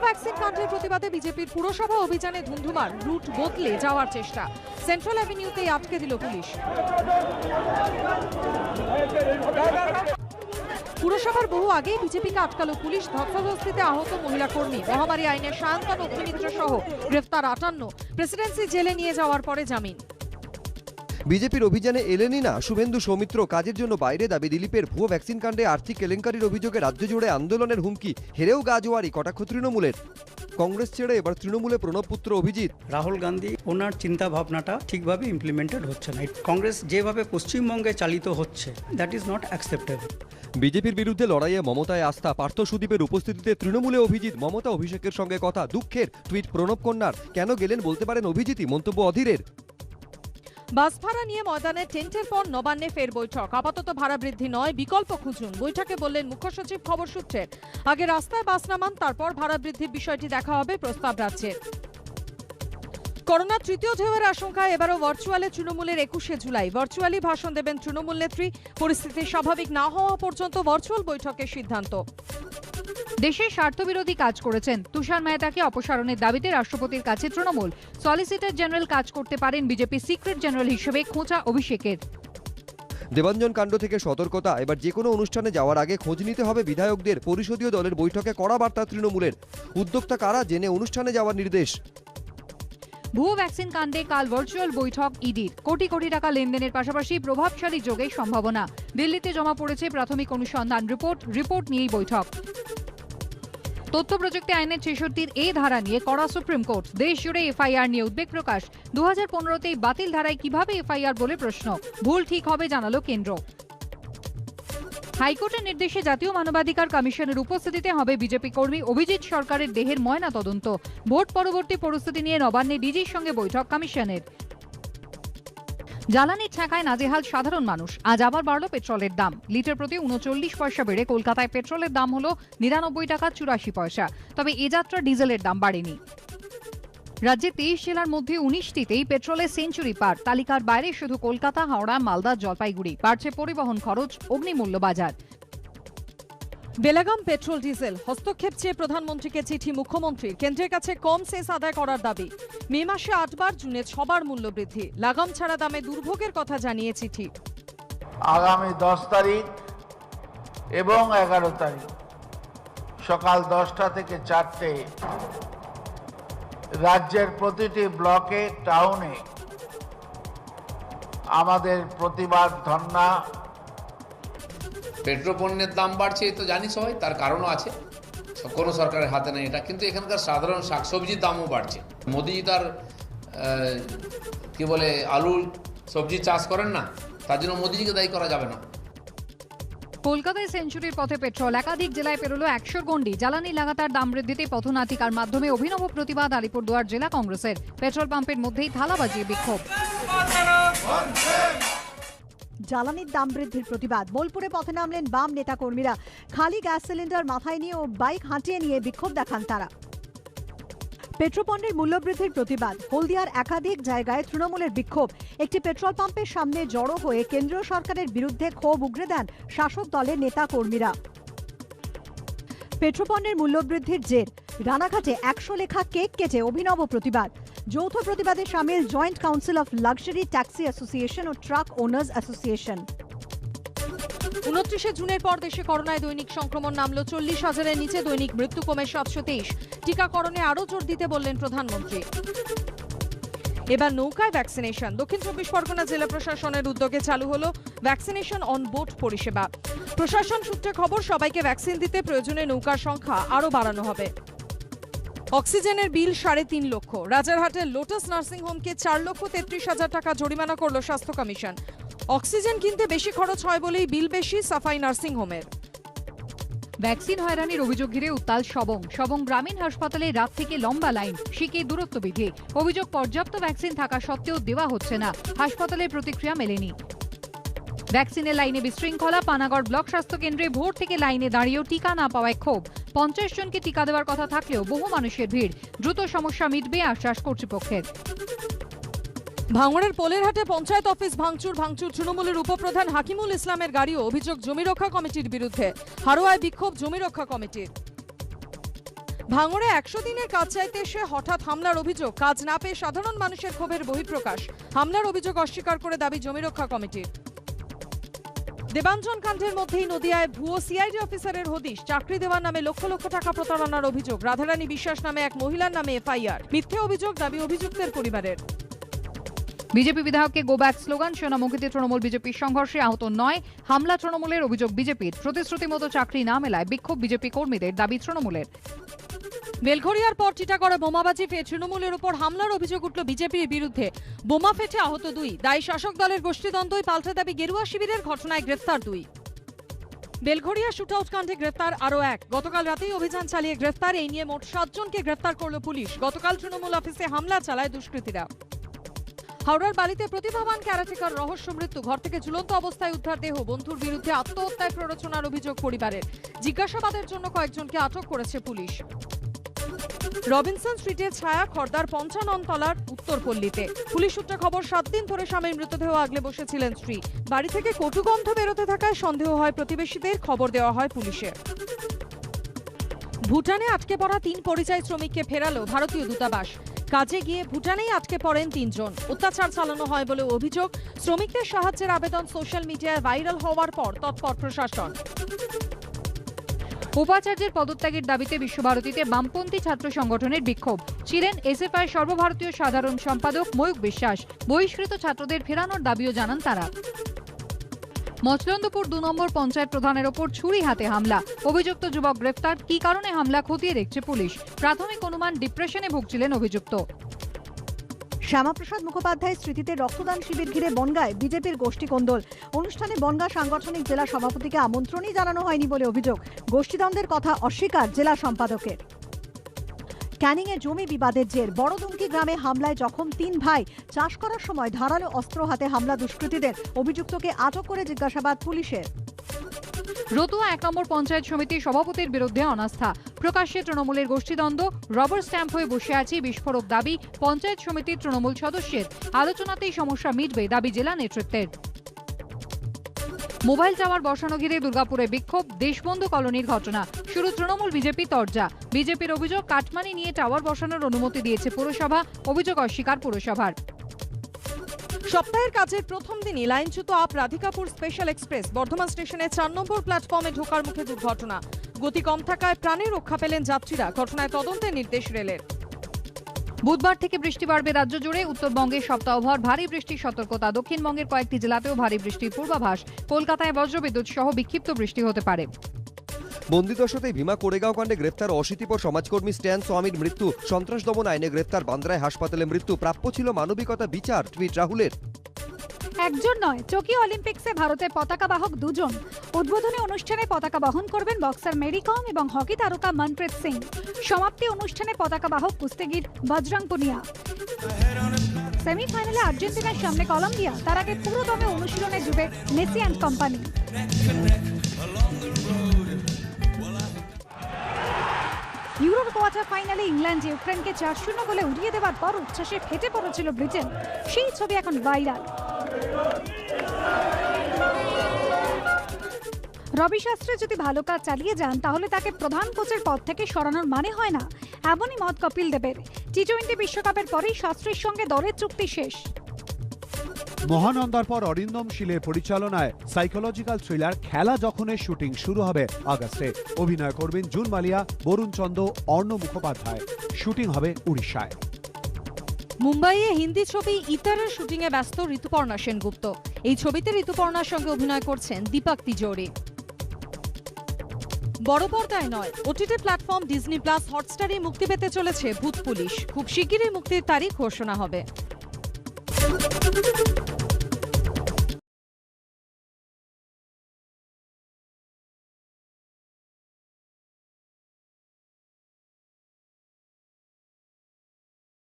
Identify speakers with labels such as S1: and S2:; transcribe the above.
S1: Vaccine কাণ্ডের প্রতিবাদে বিজেপির পুরসভা অভিযানে ধুন্ধুমার, রুট বদলে যাওয়ার চেষ্টা। সেন্ট্রাল অ্যাভিনিউতেই আটকে দিল পুলিশ। পুরসভার বহু আগেই বিজেপিকে আটকালো পুলিশ। ধস্তাধস্তিতে আহত মহিলা কর্মী, মহামারী আইনে সায়ন্তন অগ্নিমিত্র সহ গ্রেফতার 58। প্রেসিডেন্সি জেলে নিয়ে যাওয়ার পরে জামিন।
S2: বিজেপির অভিযানে এলেনই না শুভেন্দু সৌমিত্র। কাজের জন্য বাইরে দাবি দিলীপের। ভুয়ো ভ্যাকসিন কাণ্ডে আর্থিক কেলেঙ্কারির অভিযোগে রাজ্য জুড়ে আন্দোলনের হুমকি। হেরেও গা জোয়ারি কটাক্ষ তৃণমূলের। কংগ্রেস ছেড়ে এবার তৃণমূলে প্রণব পুত্র অভিজিৎ।
S3: রাহুল গান্ধী ওনার চিন্তা ভাবনাটা ঠিকভাবে ইমপ্লিমেন্টেড হচ্ছে না। কংগ্রেস যেভাবে পশ্চিমবঙ্গে চালিত হচ্ছে, দ্যাট ইজ নট অ্যাকসেপ্টেবল।
S2: বিজেপির বিরুদ্ধে লড়াইয়ে মমতায় আস্থা। পার্থ সুদীপের উপস্থিতিতে তৃণমূলে অভিজিৎ। মমতা অভিষেকের সঙ্গে কথা। দুঃখের টুইট প্রণব কন্যার। কেন গেলেন বলতে পারেন অভিজিৎই, মন্তব্য অধীরের।
S1: বাস ভাড়া নিয়ে ময়দানে টেন্টের পর নবান্নে ফের বৈঠক। আপাতত ভাড়া বৃদ্ধি নয়, বিকল্প খুঁজুন। বৈঠকে বললেন মুখ্য সচিব খবর সূত্রের। আগে রাস্তায় বাস নামান, তারপর ভাড়া বৃদ্ধির বিষয়টি দেখা হবে প্রস্তাব রাজ্যের। করোনার তৃতীয় ঢেউয়ের আশঙ্কায় এবারও ভার্চুয়ালে তৃণমূলের 21শে জুলাই ভার্চুয়ালি ভাষণ দেবেন তৃণমূল নেত্রী। পরিস্থিতি স্বাভাবিক না হওয়া পর্যন্ত ভার্চুয়াল বৈঠকের সিদ্ধান্ত।
S4: দেশের স্বার্থবিরোধী কাজ করেছেন তুষার মেহতাকে অপসারণের দাবিতে রাষ্ট্রপতির কাছে তৃণমূল। সলিসিটর জেনারেল কাজ করতে পারেন বিজেপি সিক্রেট জেনারেল হিসেবে খোঁচা অভিষেকের।
S2: দেবাঞ্জন কাণ্ড থেকে সতর্কতা। এবার যে কোনো অনুষ্ঠানে যাওয়ার আগে খোঁজ নিতে হবে বিধায়কদের। পরিষদীয় দলের বৈঠকে কড়া বার্তা তৃণমূলের। উদ্যোক্তা কারা জেনে অনুষ্ঠানে যাওয়ার নির্দেশ।
S4: ভুয়ো ভ্যাকসিন কাণ্ডে কাল ভার্চুয়াল বৈঠক ইডির। কোটি কোটি টাকা লেনদেনের পাশাপাশি প্রভাবশালী যোগের সম্ভাবনা। দিল্লিতে জমা পড়েছে প্রাথমিক অনুসন্ধান রিপোর্ট নিয়েই বৈঠক। তথ্য প্রযুক্তি আইনের 66 এ ধারা নিয়ে কড়া সুপ্রিম কোর্ট। দেশ জুড়ে এফআইআর নিয়ে উদ্বেগ প্রকাশ। 2015তেই বাতিল ধারায় কিভাবে এফআইআর বলে প্রশ্ন। ভুল ঠিক হবে জানালো কেন্দ্র। হাইকোর্টের নির্দেশে জাতীয় মানবাধিকার কমিশনের উপস্থিতিতে হবে বিজেপি কর্মী অভিজিৎ সরকারের দেহের ময়না তদন্ত। ভোট পরবর্তী পরিস্থিতি নিয়ে নবান্নে ডিজির সঙ্গে বৈঠক কমিশনের। জ্বালানির ঠেকায় নাজেহাল সাধারণ মানুষ। আজ আবার বাড়ল পেট্রোলের দাম। লিটার প্রতি 39 পয়সা বেড়ে কলকাতায় পেট্রোলের দাম হলো 99 টাকা 84 পয়সা। তবে এ যাত্রা ডিজেলের দাম বাড়েনি। রাজ্যে 23 জেলার মধ্যে 19টিতেই পেট্রোলের সেঞ্চুরি পার। তালিকার বাইরে শুধু কলকাতা, হাওড়া, মালদা, জলপাইগুড়ি। বাড়ছে পরিবহন খরচ, অগ্নিমূল্য বাজার।
S1: বেলাগাম পেট্রোল ডিজেল হস্তক্ষেপ চেয়ে প্রধানমন্ত্রীকে চিঠি মুখ্যমন্ত্রীর। কেন্দ্রের কাছে কম সেস আদায় করার দাবি। মে মাসে 8 বার, জুনে 6 বার মূল্য বৃদ্ধি। লাগাম ছাড়া দামে দুর্ভোগের কথা জানিয়ে চিঠি।
S5: আগামী 10 তারিখ এবং 11 তারিখ সকাল 10টা থেকে 4টে রাজ্যের প্রতিটি ব্লকে, টাউনে আমাদের প্রতিবাদ ধর্ণা।
S6: পেট্রোল পণ্যের দাম বাড়ছে তো জানি সবাই, তার কারণও আছে। কোনো সরকারের হাতে নেই এটা, কিন্তু এখানকার সাধারণ শাকসবজির দামও বাড়ছে। মোদিজি তার কি বলে আলু সবজি চাষ করেন না, তার জন্য মোদিজিকে দায়ী করা যাবে না।
S4: কলকাতায় সেঞ্চুরির পথে পেট্রোল। একাধিক জেলায় পেরোলো 100 গন্ডি। জ্বালানি লাগাতার দাম বৃদ্ধিতে পথনাটিকার মাধ্যমে অভিনব প্রতিবাদ আলিপুরদুয়ার জেলা কংগ্রেসের। পেট্রোল পাম্পের মধ্যেই থালা বাজিয়ে বিক্ষোভ।
S7: জ্বালানির দাম বৃদ্ধির প্রতিবাদ। বোলপুরে পথে নামলেন বাম নেতা কর্মীরা। খালি গ্যাস সিলিন্ডার মাথায় নিয়ে ও বাইক হাঁটিয়ে নিয়ে বিক্ষোভ দেখান তারা। পেট্রোপণ্যের মূল্যবৃদ্ধির প্রতিবাদ। হলদিয়ার একাধিক জায়গায় তৃণমূলের বিক্ষোভ। একটি পেট্রোল পাম্পের সামনে জড়ো হয়ে কেন্দ্রীয় সরকারের বিরুদ্ধে ক্ষোভ উগরে দেন শাসক দলের নেতা কর্মীরা। পেট্রোপণ্যের মূল্যবৃদ্ধির জের। রানাঘাটে 100 লেখা কেক কেটে অভিনব প্রতিবাদ। যৌথ প্রতিবাদে সামিল Joint Council of Luxury Taxi Association ও ট্রাক ওনার্স অ্যাসোসিয়েশন।
S1: 29শে জুনের পর দেশে করোনায় দৈনিক সংক্রমণ নামল 40,000-এর নিচে। দৈনিক মৃত্যু কমে 723। টিকাকরণে আরও জোর দিতে বললেন প্রধানমন্ত্রী। এবার নৌকায় ভ্যাকসিনেশন। দক্ষিণ 24 পরগনা জেলা প্রশাসনের উদ্যোগে চালু হলো ভ্যাকসিনেশন অন বোট পরিষেবা। প্রশাসন সূত্রে খবর, সবাইকে ভ্যাকসিন দিতে প্রয়োজনে নৌকার সংখ্যা আরও বাড়ানো হবে। অক্সিজেনের বিল 3.5 লক্ষ। রাজারহাটের লোটাস নার্সিংহোমকে 4,33,000 টাকা জরিমানা করল স্বাস্থ্য কমিশন। অক্সিজেন কিনতে বেশি খরচ হয় বলেই বিল বেশি সাফাই নার্সিংহোমের।
S4: ভ্যাকসিন হয়রানির অভিযোগ ঘিরে উত্তাল সবং গ্রামীণ হাসপাতালে রাত থেকে লম্বা লাইন। শিখে দূরত্ব বিধি। অভিযোগ, পর্যাপ্ত ভ্যাকসিন থাকা সত্ত্বেও দেওয়া হচ্ছে না। হাসপাতালের প্রতিক্রিয়া মেলেনি। ভ্যাকসিনের লাইনে বিশৃঙ্খলা। পানাগড় ব্লক স্বাস্থ্য কেন্দ্রে ভোর থেকে লাইনে দাঁড়িয়েও টিকা না পাওয়ায় ক্ষোভ। 50 জনকে টিকা দেওয়ার কথা থাকলেও বহু মানুষের ভিড়। দ্রুত সমস্যা মিটবে আশ্বাস কর্তৃপক্ষের।
S1: ভাঙড়ের পোলেরহাটে পঞ্চায়েত অফিস ভাঙচুর তৃণমূলের উপপ্রধান হাকিমুল ইসলামের গাড়িও। অভিযোগ জমি রক্ষা কমিটির বিরুদ্ধে। হারোয়ায় বিক্ষোভ জমি রক্ষা কমিটির। ভাঙড়ে 100 দিনের কাজ চাইতে এসে হঠাৎ হামলার অভিযোগ, কাজ না পেয়ে সাধারণ মানুষের ক্ষোভের বহিঃপ্রকাশ। হামলার অভিযোগ অস্বীকার করে দাবি জমি রক্ষা কমিটির। দেবাঞ্জন কাণ্ডের মধ্যেই নদিয়ায় ভুয়ো সিআইডি অফিসারের হদিশ, চাকরি দেওয়ার নামে লক্ষ লক্ষ টাকা প্রতারণার অভিযোগ। রাধারানী বিশ্বাস নামে এক মহিলার নামে এফআইআর, মিথ্যে অভিযোগ, দাবি অভিযুক্তের পরিবারের।
S4: বিজেপি বিধায়ককে গো ব্যাক স্লোগান, সোনামুখীতে তৃণমূল বিজেপির সংঘর্ষে আহত 9, হামলা তৃণমূলের, অভিযোগ বিজেপির। প্রতিশ্রুতি মতো চাকরি না মেলায় বিক্ষোভ বিজেপি কর্মীদের, দাবি তৃণমূলের।
S1: বেলঘরিয়ার পর টিটাগড়ে বোমাবাজি, ফের তৃণমূলের উপর হামলার অভিযোগ উঠল বিজেপির বিরুদ্ধে। বোমা ফেটে আহত 2, দায়ী শাসক দলের গোষ্ঠীদ্বন্দ্বই, পাল্টা দাবি গেরুয়া শিবিরের, ঘটনায় গ্রেফতার 2। বেলঘরিয়া শুটআউট কাণ্ডে গ্রেফতার আরও 1, গতকাল রাতেই অভিযান চালিয়ে গ্রেফতার। এই নিয়ে মোট 7 জনকে গ্রেফতার করল পুলিশ। গতকাল তৃণমূল অফিসে হামলা চালায় দুষ্কৃতীরা। হাওড়ার বালিতে প্রতিভাবান ক্যারাটেকার রহস্য মৃত্যু, ঘর থেকে ঝুলন্ত অবস্থায় উদ্ধার দেহ। বন্ধুর বিরুদ্ধে আত্মহত্যায় প্ররোচনার অভিযোগ পরিবারের। জিজ্ঞাসাবাদের জন্য কয়েকজনকে আটক করেছে পুলিশ। রবিনসন স্ট্রিটের ছায়া খর্দার 55 তলার উত্তরপল্লীতে। পুলিশ সূত্রে খবর, 7 দিন ধরে স্বামীর মৃতদেহ আগলে বসেছিলেন স্ত্রী। বাড়ি থেকে কটুগন্ধ বেরোতে থাকায় সন্দেহ হয় প্রতিবেশীদের, খবর দেওয়া হয় পুলিশে। ভুটানে আটকে পড়া 3 পরিযায়ী শ্রমিককে ফেরালো ভারতীয় দূতাবাস। কাজে গিয়ে ভুটানেই আটকে পড়েন 3 জন। অত্যাচার চালানো হয় বলে অভিযোগ। শ্রমিকদের সাহায্যের আবেদন সোশ্যাল মিডিয়ায় ভাইরাল হওয়ার পর তৎপর প্রশাসন।
S4: উপাচার্যের পদত্যাগের দাবিতে বিশ্বভারতীতে বামপন্থী ছাত্র সংগঠনের বিক্ষোভ। ছিলেন এসএফআই সর্বভারতীয় সাধারণ সম্পাদক ময়ূক বিশ্বাস। বহিষ্কৃত ছাত্রদের ফেরানোর দাবিও জানান তারা। মচলন্দপুর 2 নম্বর পঞ্চায়েত প্রধানের ওপর ছুরি হাতে হামলা, অভিযুক্ত যুবক গ্রেফতার। কি কারণে হামলা খতিয়ে দেখছে পুলিশ। প্রাথমিক অনুমান ডিপ্রেশনে ভুগছিলেন অভিযুক্ত।
S7: শ্যামাপ্রসাদ মুখোপাধ্যায়ের স্মৃতিতে রক্তদান শিবির ঘিরে বনগাঁয় বিজেপির গোষ্ঠী কোন্দল। অনুষ্ঠানে বনগাঁ সাংগঠনিক জেলা সভাপতিকে আমন্ত্রণই জানানো হয়নি বলে অভিযোগ। গোষ্ঠীদ্বন্দ্বের কথা অস্বীকার জেলা সম্পাদকের। ক্যানিংয়ে জমি বিবাদের জের, বড়দুমকি গ্রামে হামলায় জখম 3 ভাই। চাষ করার সময় ধারালো অস্ত্র হাতে হামলা দুষ্কৃতীদের, অভিযুক্তকে আটক করে জিজ্ঞাসাবাদ পুলিশের।
S4: রতুয়া 1 নম্বর পঞ্চায়েত সমিতির সভাপতির বিরুদ্ধে অনাস্থা, প্রকাশ্যে তৃণমূলের গোষ্ঠীদ্বন্দ্ব। রবার স্ট্যাম্প হয়ে বসে আছি, বিস্ফোরক দাবি পঞ্চায়েত সমিতির তৃণমূল সদস্যের। আলোচনাতেই সমস্যা মিটবে, দাবি জেলা নেতৃত্বের। মোবাইল টাওয়ার বসানো ঘিরে দুর্গাপুরে বিক্ষোভ, দেশবন্ধু কলোনির ঘটনা। শুরু তৃণমূল বিজেপি তরজা। বিজেপির অভিযোগ, কাটমানি নিয়ে টাওয়ার বসানোর অনুমতি দিয়েছে পুরসভা, অভিযোগ অস্বীকার পুরসভার।
S1: সপ্তাহের কাজের প্রথম দিনই লাইনচ্যুত up Radhikapur special express. Bardhaman স্টেশনে 4 নম্বর প্ল্যাটফর্মে ঢোকার মুখে দুর্ঘটনা। গতি কম থাকায় প্রাণে রক্ষা পেলেন যাত্রীরা। ঘটনায় তদন্তের নির্দেশ রেলের।
S4: বুধবার থেকে বৃষ্টি বাড়বে রাজ্য জুড়ে। উত্তরবঙ্গে সপ্তাহভর ভারী বৃষ্টির সতর্কতা। দক্ষিণবঙ্গের কয়েকটি জেলাতেও ভারী বৃষ্টির পূর্বাভাস। কলকাতায় বজ্রবিদ্যুৎ সহ বিক্ষিপ্ত বৃষ্টি হতে পারে।
S2: বন্দিদশাতেই ভীমা কোরেগাঁও কাণ্ডে গ্রেফতার অশীতিপর সমাজকর্মী স্ট্যান স্বামীর মৃত্যু। সন্ত্রাস দমন আইনে গ্রেফতার, বান্দ্রায় হাসপাতালে মৃত্যু। প্রাপ্য ছিল মানবিকতা বিচার, টুইট রাহুলের।
S8: একজন নয়, টোকিও অলিম্পিক্সে ভারতের পতাকা বাহক 2 জন। উদ্বোধনী অনুষ্ঠানে পতাকা বহন করবেন বক্সার মেরি কম এবং হকি তারকা মনপ্রীত সিং। সমাপ্তি অনুষ্ঠানে পতাকা বাহক কুস্তিগির বজরং পুনিয়া। সেমিফাইনালে আর্জেন্টিনার সামনে কলম্বিয়া, তার আগে পুরোদমে অনুশীলনে ডুবে মেসি অ্যান্ড কোম্পানি। ইউরোর কোয়ার্টার ফাইনালে ইংল্যান্ড ইউক্রেনকে 4-0 গোলে উড়িয়ে দেওয়ার পর উচ্ছ্বাসে ফেটে পড়েছিল ব্রিটেন। সেই ছবি এখন ভাইরাল। রবি শাস্ত্রী যদি ভালো কাজ চালিয়ে যান তাহলে তাকে প্রধান কোচের পদ থেকে সরানোর মানে হয় না, এমনই মত কপিল দেবের। টি20 বিশ্বকাপের পরেই শাস্ত্রীর সঙ্গে দলের চুক্তি শেষ।
S9: মহানন্দার পর অরিন্দম শীলের পরিচালনায় সাইকোলজিক্যাল থ্রিলার খেলা যখনের শুটিং শুরু হবে আগস্টে। অভিনয় করবেন জুন মালিয়া, বরুণ চন্দ, অর্ণ মুখোপাধ্যায়। শুটিং হবে উড়িষ্যায়।
S1: মুম্বাইয়ে হিন্দি ছবি ইতারের শুটিংয়ে ব্যস্ত ঋতুপর্ণা সেনগুপ্ত। এই ছবিতে ঋতুপর্ণার সঙ্গে অভিনয় করছেন দীপক তিজোরি। বড় পর্দায় নয়, ওটিটি প্ল্যাটফর্ম ডিজনি প্লাস হটস্টারে মুক্তি পেতে চলেছে ভূত পুলিশ। খুব শিগগিরই মুক্তির তারিখ ঘোষণা হবে।